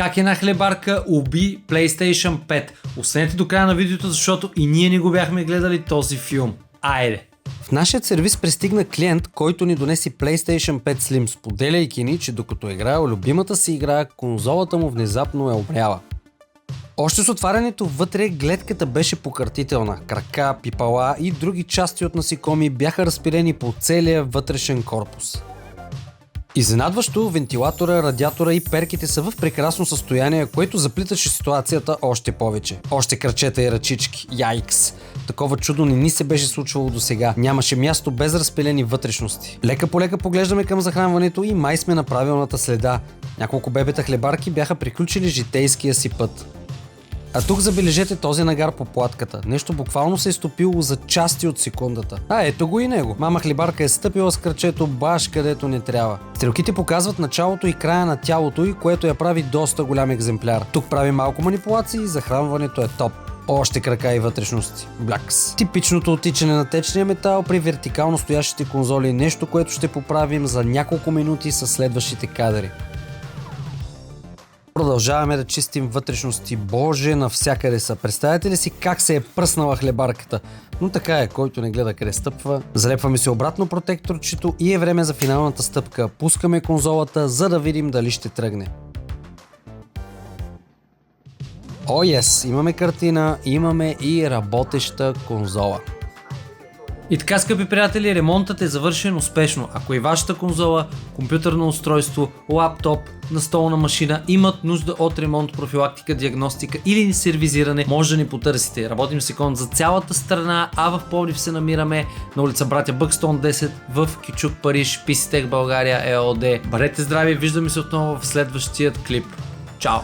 Как една хлебарка уби PlayStation 5. Останете до края на видеото, защото и ние не го бяхме гледали този филм. Айде! В нашия сервис пристигна клиент, който ни донеси PlayStation 5 Slim, споделяйки ни, че докато е играел любимата си игра, конзолата му внезапно е умряла. Още с отварянето вътре гледката беше покъртителна. Крака, пипала и други части от насекоми бяха разпилени по целия вътрешен корпус. Изненадващо, вентилатора, радиатора и перките са в прекрасно състояние, което заплиташе ситуацията още повече. Още крачета и ръчички. Яйкс! Такова чудо не ни се беше случвало досега. Нямаше място без разпилени вътрешности. Лека по лека поглеждаме към захранването и май сме на правилната следа. Няколко бебета хлебарки бяха приключили житейския си път. А тук забележете този нагар по платката. Нещо буквално се е стопило за части от секундата. Ето го и него. Мама хлебарка е стъпила с крачето баш където не трябва. Стрелките показват началото и края на тялото й, което я прави доста голям екземпляр. Тук прави малко манипулации и захранването е топ. Още крака и вътрешности. Блякс. Типичното оттичане на течния метал при вертикално стоящите конзоли е нещо, което ще поправим за няколко минути със следващите кадри. Продължаваме да чистим вътрешности. Боже, навсякъде са. Представете ли си как се е пръснала хлебарката? Но така е, който не гледа къде стъпва. Залепваме си обратно протекторчето и е време за финалната стъпка. Пускаме конзолата, за да видим дали ще тръгне. О, ес! Имаме картина, имаме и работеща конзола. И така, скъпи приятели, ремонтът е завършен успешно. Ако и вашата конзола, компютърно устройство, лаптоп, настолна машина имат нужда от ремонт, профилактика, диагностика или сервизиране, може да ни потърсите. Работим с икон за цялата страна, а в Пловдив се намираме на улица Братя Бъкстон 10 в Кючук, Париж, PC Tech България ЕОД. Бъдете здрави, виждаме се отново в следващия клип. Чао!